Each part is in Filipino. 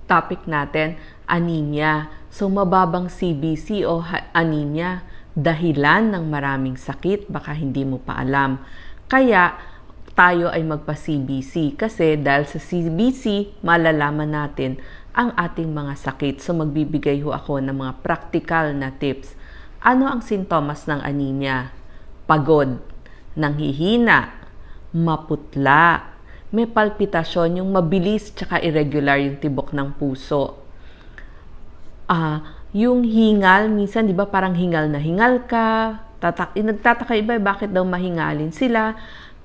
Topic natin, anemia. So, mababang CBC o anemia, dahilan ng maraming sakit, baka hindi mo pa alam. Kaya, tayo ay magpa-CBC kasi dahil sa CBC, malalaman natin ang ating mga sakit. So, magbibigay ho ako ng mga practical na tips. Ano ang sintomas ng anemia? Pagod, nanghihina, maputla, may palpitasyon, yung mabilis tsaka irregular yung tibok ng puso. Yung hingal, minsan 'di ba parang hingal na hingal ka, nagtataka iba bakit daw mahingalin sila,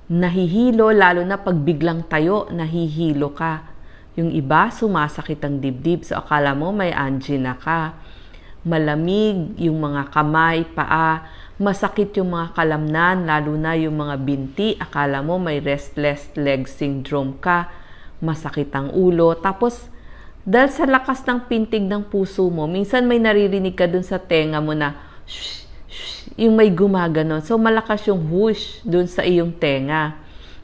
nahihilo lalo na pag biglang tayo, nahihilo ka. Yung iba sumasakit ang dibdib, so akala mo may angina ka. Malamig yung mga kamay, paa, masakit yung mga kalamnan, lalo na yung mga binti, akala mo may restless leg syndrome ka, masakit ang ulo, tapos dahil sa lakas ng pintig ng puso mo, minsan may naririnig ka dun sa tenga mo na shh, shh, yung may gumaganon. So malakas yung whoosh dun sa iyong tenga.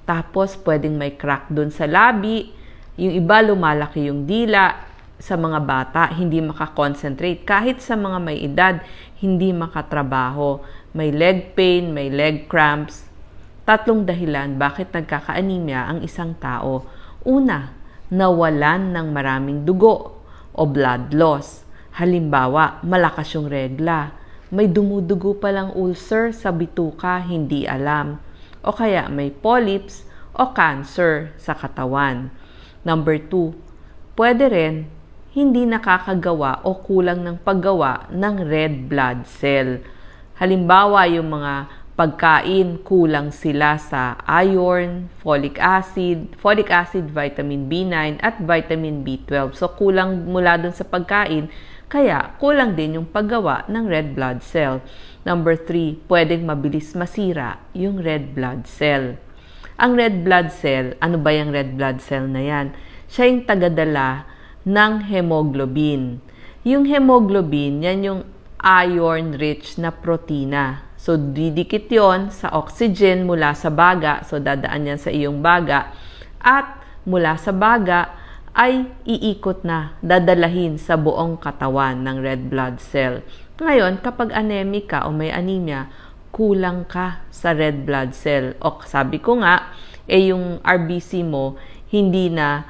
Tapos pwedeng may crack dun sa labi, yung iba lumalaki yung dila. Sa mga bata, hindi makakonsentrate. Kahit sa mga may edad, hindi makatrabaho. May leg pain, may leg cramps. 3 dahilan bakit nagkaka-anemia ang isang tao. Una, nawalan ng maraming dugo o blood loss. Halimbawa, malakas yung regla. May dumudugo palang ulcer sa bituka, hindi alam. O kaya may polyps o cancer sa katawan. Number 2, pwede rin hindi nakakagawa o kulang ng paggawa ng red blood cell. Halimbawa, yung mga pagkain, kulang sila sa iron, folic acid, vitamin B9, at vitamin B12. So, kulang mula dun sa pagkain, kaya kulang din yung paggawa ng red blood cell. Number 3, pwedeng mabilis masira yung red blood cell. Ang red blood cell, ano ba yung red blood cell na yan? Siya yung tagadala ng hemoglobin. Yung hemoglobin, yan yung iron-rich na protina. So, didikit yon sa oxygen mula sa baga. So, dadaan yan sa iyong baga. At mula sa baga ay iikot na, dadalahin sa buong katawan ng red blood cell. Ngayon, kapag anemic ka o may anemia, kulang ka sa red blood cell. O sabi ko nga, yung RBC mo, hindi na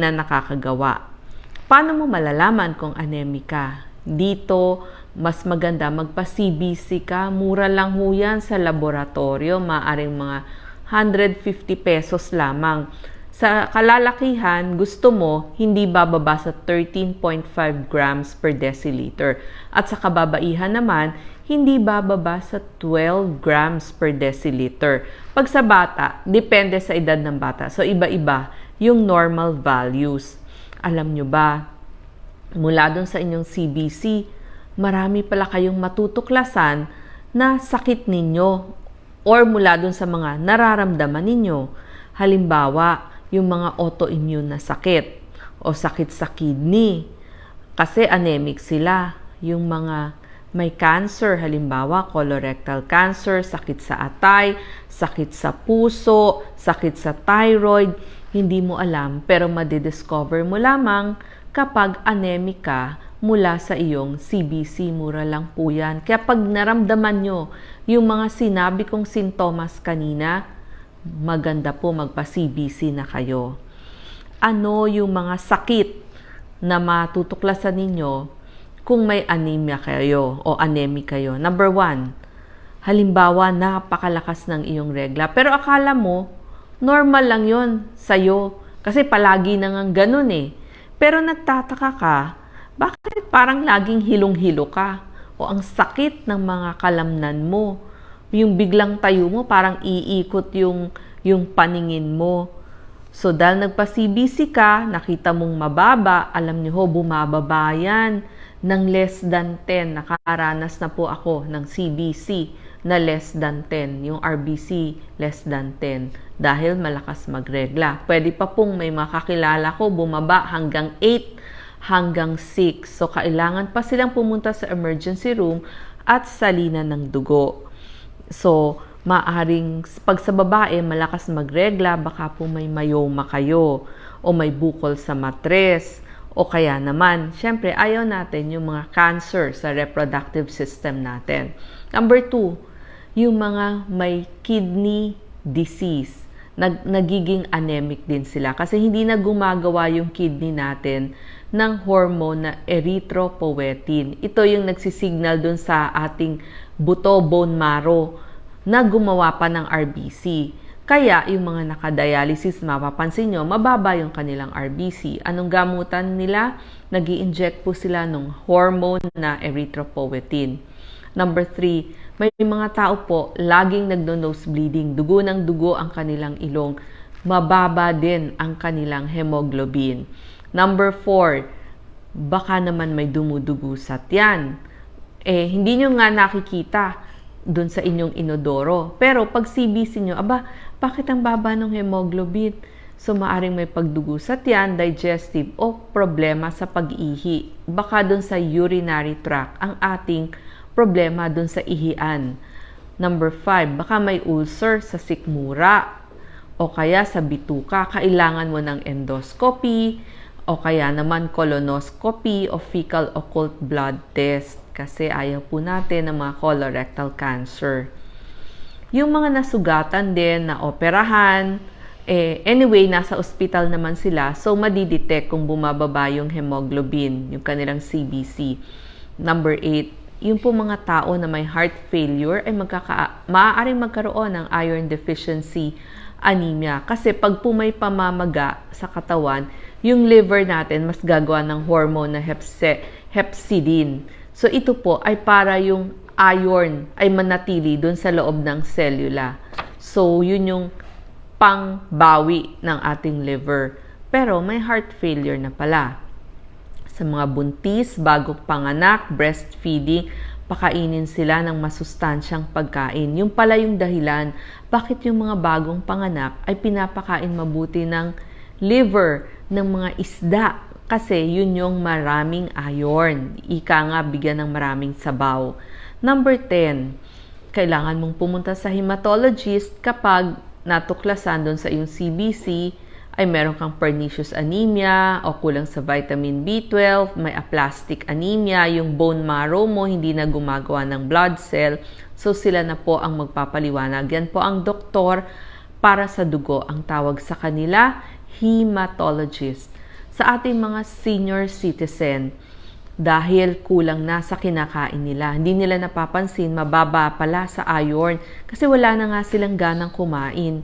nakakagawa. Paano mo malalaman kung anemic ka? Dito, mas maganda magpa-CBC ka. Mura lang ho yan sa laboratorio. Maaring mga 150 pesos lamang. Sa kalalakihan, gusto mo hindi bababa sa 13.5 grams per deciliter. At sa kababaihan naman, hindi bababa sa 12 grams per deciliter. Pag sa bata, depende sa edad ng bata. So, iba-iba yung normal values. Alam nyo ba, mula dun sa inyong CBC, marami pala kayong matutuklasan na sakit ninyo or mula dun sa mga nararamdaman ninyo. Halimbawa, yung mga autoimmune na sakit o sakit sa kidney. Kasi anemic sila. Yung mga may cancer, halimbawa colorectal cancer, sakit sa atay, sakit sa puso, sakit sa thyroid, hindi mo alam pero madidiscover mo lamang kapag anemic ka mula sa iyong CBC. Mura lang po yan. Kaya pag naramdaman nyo yung mga sinabi kong sintomas kanina, maganda po magpa-CBC na kayo. Ano yung mga sakit na matutuklasan ninyo kung may anemia kayo o anemic kayo? Number 1, halimbawa, napakalakas ng iyong regla. Pero akala mo, normal lang yon sa'yo. Kasi palagi na nga ganun eh. Pero nagtataka ka, bakit parang laging hilong-hilo ka? O ang sakit ng mga kalamnan mo. Yung biglang tayo mo, parang iikot yung paningin mo. So, dahil nagpa-CBC ka, nakita mong mababa, alam niyo ho, bumababa yan ng less than 10. Nakaranas na po ako ng CBC na less than 10. Yung RBC, less than 10. Dahil malakas magregla. Pwede pa pong may makakilala ko, bumaba hanggang 8, hanggang 6. So, kailangan pa silang pumunta sa emergency room at salina ng dugo. So, maaring pag sa babae malakas magregla, baka po may myoma kayo o may bukol sa matres O kaya naman, syempre, ayaw natin yung mga cancer sa reproductive system natin. Number 2, yung mga may kidney disease. Nagiging anemic din sila kasi hindi na gumagawa yung kidney natin ng hormone na erythropoietin. Ito yung nagsisignal dun sa ating buto, bone marrow, na gumawa pa ng RBC. Kaya yung mga nakadialysis, mapapansin nyo, mababa yung kanilang RBC. Anong gamutan nila? Nag-i-inject po sila ng hormone na erythropoietin. Number 3, may mga tao po laging nagno-nose bleeding, dugo ng dugo ang kanilang ilong, mababa din ang kanilang hemoglobin. Number 4, baka naman may dumudugo sa tiyan. Hindi nyo nga nakikita dun sa inyong inodoro. Pero pag CBC nyo, bakit ang baba ng hemoglobin? So, maaring may pagdugo sa tiyan, digestive, o problema sa pag-ihi. Baka dun sa urinary tract ang ating problema dun sa ihian. Number 5, baka may ulcer sa sikmura o kaya sa bituka. Kailangan mo ng endoscopy o kaya naman colonoscopy o fecal occult blood test kasi ayaw po natin ng mga colorectal cancer. Yung mga nasugatan din na operahan, anyway, nasa ospital naman sila, so madidetect kung bumababa yung hemoglobin, yung kanilang CBC. Number 8, yung po mga tao na may heart failure ay maaaring magkaroon ng iron deficiency anemia. Kasi pag po may pamamaga sa katawan, yung liver natin mas gagawa ng hormone na hepcidin. So ito po ay para yung iron ay manatili doon sa loob ng cellula. So yun yung pangbawi ng ating liver. Pero may heart failure na pala. Sa mga buntis, bagong panganak, breastfeeding, pakainin sila ng masustansyang pagkain. Yung pala yung dahilan, bakit yung mga bagong panganak ay pinapakain mabuti ng liver, ng mga isda. Kasi yun yung maraming iron. Ika nga, bigyan ng maraming sabaw. Number 10, kailangan mong pumunta sa hematologist kapag natuklasan doon sa iyong CBC ay meron kang pernicious anemia o kulang sa vitamin B12, may aplastic anemia, yung bone marrow mo hindi na gumagawa ng blood cell, so sila na po ang magpapaliwanag. Yan po ang doktor para sa dugo, ang tawag sa kanila, hematologist. Sa ating mga senior citizen, dahil kulang na sa kinakain nila, hindi nila napapansin, mababa pala sa iron kasi wala na nga silang ganang kumain.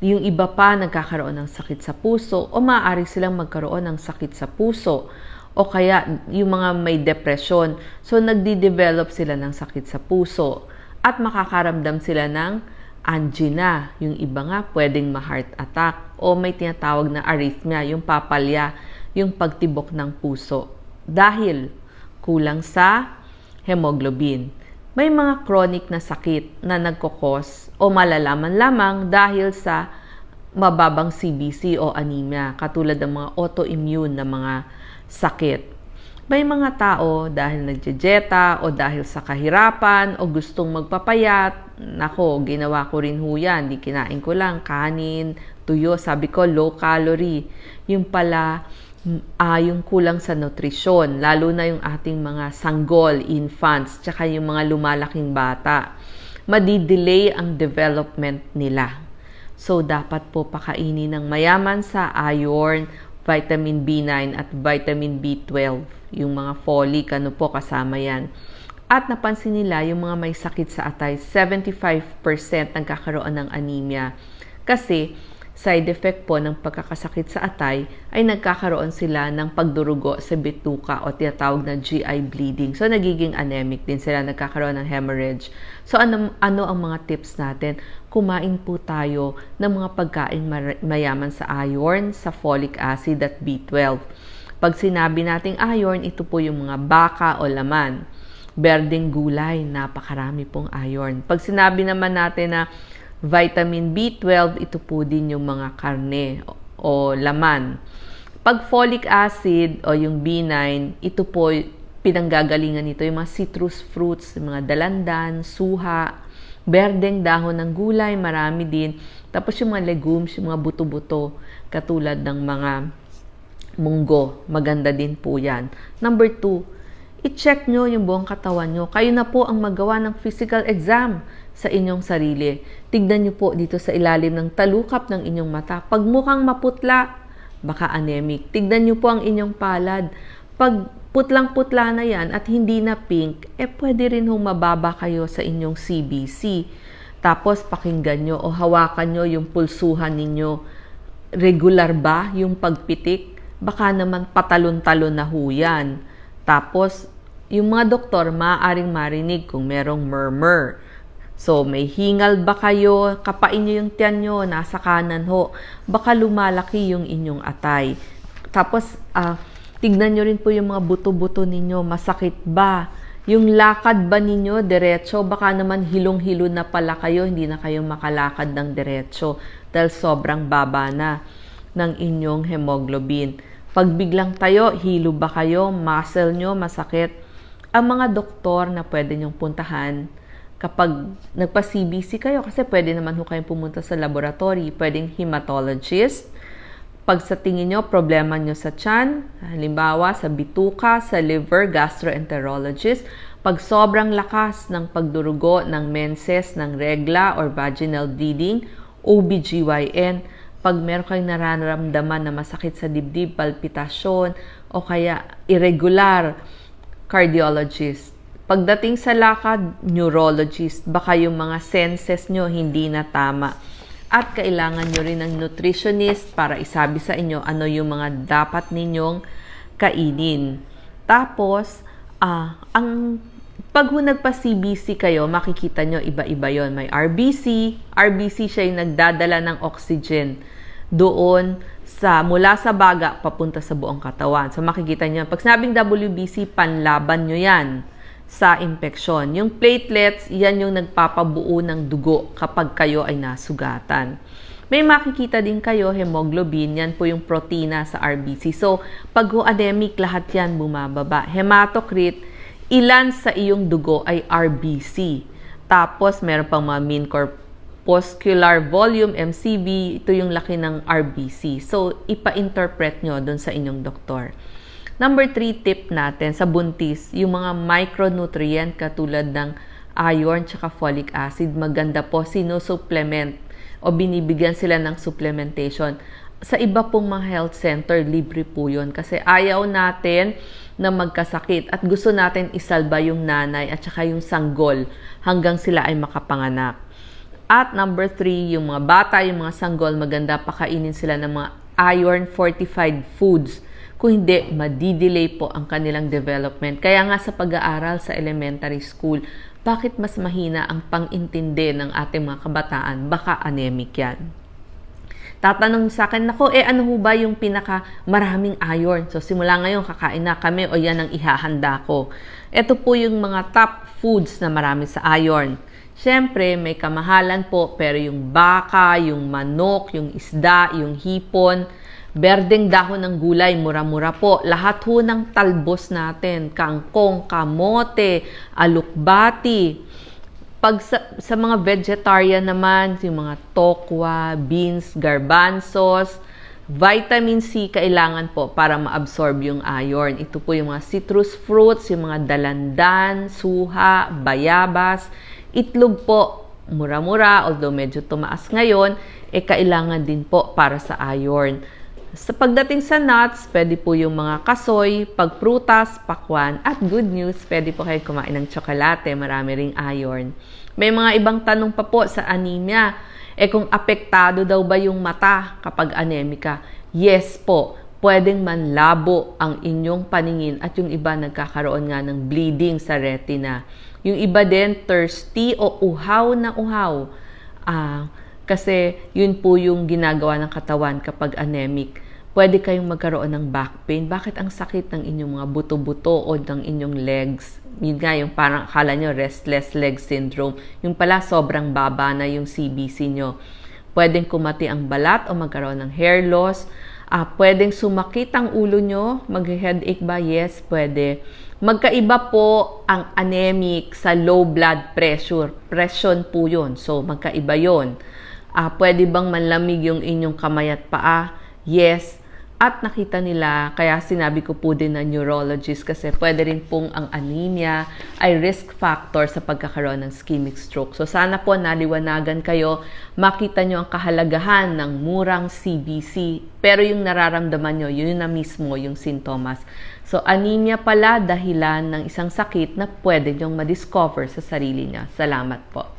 Yung iba pa nagkakaroon ng sakit sa puso o maaari silang magkaroon ng sakit sa puso o kaya yung mga may depression. So, nagdi-develop sila ng sakit sa puso at makakaramdam sila ng angina. Yung iba nga pwedeng ma-heart attack o may tinatawag na arrhythmia, yung papalya, yung pagtibok ng puso dahil kulang sa hemoglobin. May mga chronic na sakit na nagkokos o malalaman lamang dahil sa mababang CBC o anemia, katulad ng mga autoimmune na mga sakit. May mga tao dahil nagjejeta o dahil sa kahirapan o gustong magpapayat, nako, ginawa ko rin ho yan, di kinain ko lang kanin, tuyo, sabi ko low calorie. Yung pala, yung kulang sa nutrisyon, lalo na yung ating mga sanggol, infants, tsaka yung mga lumalaking bata. Madidelay ang development nila. So, dapat po pakainin ng mayaman sa iron, vitamin B9 at vitamin B12. Yung mga folic, ano po, kasama yan. At napansin nila, yung mga may sakit sa atay, 75% nagkakaroon ng anemia. Kasi, side effect po ng pagkakasakit sa atay ay nagkakaroon sila ng pagdurugo sa bituka o tinatawag na GI bleeding. So, nagiging anemic din sila, nagkakaroon ng hemorrhage. So, ano ang mga tips natin? Kumain po tayo ng mga pagkain mayaman sa iron, sa folic acid at B12. Pag sinabi nating iron, ito po yung mga baka o laman. Berdeng gulay, napakarami pong iron. Pag sinabi naman natin na vitamin B12, ito po din yung mga karne o laman. Pag folic acid o yung B9, ito po pinanggagalingan nito yung mga citrus fruits, yung mga dalandan, suha, berdeng dahon ng gulay, marami din. Tapos yung mga legumes, yung mga buto-buto, katulad ng mga munggo. Maganda din po yan. Number 2, i-check nyo yung buong katawan nyo. Kayo na po ang magawa ng physical exam sa inyong sarili. Tignan nyo po dito sa ilalim ng talukap ng inyong mata. Pag mukhang maputla, baka anemic. Tignan nyo po ang inyong palad. Pag putlang-putla na yan at hindi na pink, pwede rin mababa kayo sa inyong CBC. Tapos pakinggan nyo o hawakan nyo yung pulsuhan ninyo. Regular ba yung pagpitik? Baka naman patalon-talon na ho yan. Tapos, yung mga doktor maaaring marinig kung merong murmur. So, may hingal ba kayo? Kapain nyo yung tiyan nyo, nasa kanan ho. Baka lumalaki yung inyong atay. Tapos, tignan nyo rin po yung mga buto-buto ninyo. Masakit ba? Yung lakad ba ninyo diretso? Baka naman hilong-hilo na pala kayo, hindi na kayo makalakad ng diretso dahil sobrang baba na ng inyong hemoglobin. Pag biglang tayo, hilo ba kayo? Muscle nyo masakit? Ang mga doktor na pwede nyong puntahan kapag nagpa-CBC kayo, kasi pwede naman ho kayong pumunta sa laboratory, pwedeng hematologist. Pag sa tingin nyo, problema nyo sa tiyan, halimbawa sa bituka, sa liver, gastroenterologist. Pag sobrang lakas ng pagdurugo ng menses, ng regla or vaginal bleeding, OBGYN. Pag meron kayong nararamdaman na masakit sa dibdib, palpitasyon, o kaya irregular, cardiologist. Pagdating sa lakad, neurologist. Baka yung mga senses nyo hindi na tama. At kailangan nyo rin ng nutritionist para isabi sa inyo ano yung mga dapat ninyong kainin. Tapos, pag nagpa-CBC kayo, makikita nyo iba-iba yon. May RBC. RBC siya yung nagdadala ng oxygen doon mula sa baga papunta sa buong katawan. So makikita nyo, pag sinabing WBC, panlaban nyo yan sa infeksyon. Yung platelets, yan yung nagpapabuo ng dugo kapag kayo ay nasugatan. May makikita din kayo, hemoglobin, yan po yung protina sa RBC. So, pag anemic, lahat yan bumababa. Hematocrit, ilan sa iyong dugo ay RBC. Tapos, meron pang mga mean corpuscular volume, MCV, ito yung laki ng RBC. So, ipa-interpret nyo dun sa inyong doktor. Number 3 tip natin sa buntis, yung mga micronutrient katulad ng iron tsaka folic acid, maganda po sinusupplement o binibigyan sila ng supplementation. Sa iba pong mga health center, libre po yun kasi ayaw natin na magkasakit at gusto natin isalba yung nanay at saka yung sanggol hanggang sila ay makapanganak. At number 3, yung mga bata, yung mga sanggol, maganda pakainin sila ng mga iron fortified foods. Kung hindi, madidelay po ang kanilang development. Kaya nga sa pag-aaral sa elementary school, bakit mas mahina ang pang-intindi ng ating mga kabataan? Baka anemic yan. Tatanong sa akin, nako, ano ho ba yung pinaka maraming iron? So, simula ngayon, kakain na kami o yan ang ihahanda ko. Ito po yung mga top foods na marami sa iron. Siyempre, may kamahalan po, pero yung baka, yung manok, yung isda, yung hipon, berdeng dahon ng gulay, mura-mura po. Lahat ho ng talbos natin, kangkong, kamote, alukbati. Pag sa mga vegetarian naman, yung mga tokwa, beans, garbanzos, vitamin C kailangan po para ma-absorb yung iron. Ito po yung mga citrus fruits, yung mga dalandan, suha, bayabas, itlog po, mura-mura, although medyo tumaas ngayon, kailangan din po para sa iron. Sa pagdating sa nuts, pwede po yung mga kasoy, pagprutas, pakwan, at good news, pwede po kayo kumain ng tsokolate, marami ring iron. May mga ibang tanong pa po sa anemia. Kung apektado daw ba yung mata kapag anemika? Yes po, pwedeng manlabo ang inyong paningin at yung iba nagkakaroon nga ng bleeding sa retina. Yung iba din, thirsty o uhaw na uhaw. Kasi yun po yung ginagawa ng katawan kapag anemic. Pwede kayong magkaroon ng back pain. Bakit ang sakit ng inyong mga buto-buto o ng inyong legs? Yun nga, yung parang akala nyo restless leg syndrome. Yung pala sobrang baba na yung CBC nyo. Pwedeng kumati ang balat o magkaroon ng hair loss. Pwedeng sumakit ang ulo nyo. Mag-headache ba? Yes, pwede. Magkaiba po ang anemic sa low blood pressure. Presyon po yun. So, magkaiba yun. Pwede bang manlamig yung inyong kamay at paa? Yes. At nakita nila, kaya sinabi ko po din na neurologist kasi pwede rin pong ang anemia ay risk factor sa pagkakaroon ng ischemic stroke. So sana po naliwanagan kayo, makita nyo ang kahalagahan ng murang CBC. Pero yung nararamdaman nyo, yun na mismo yung sintomas. So anemia pala dahilan ng isang sakit na pwede nyong ma-discover sa sarili niya. Salamat po.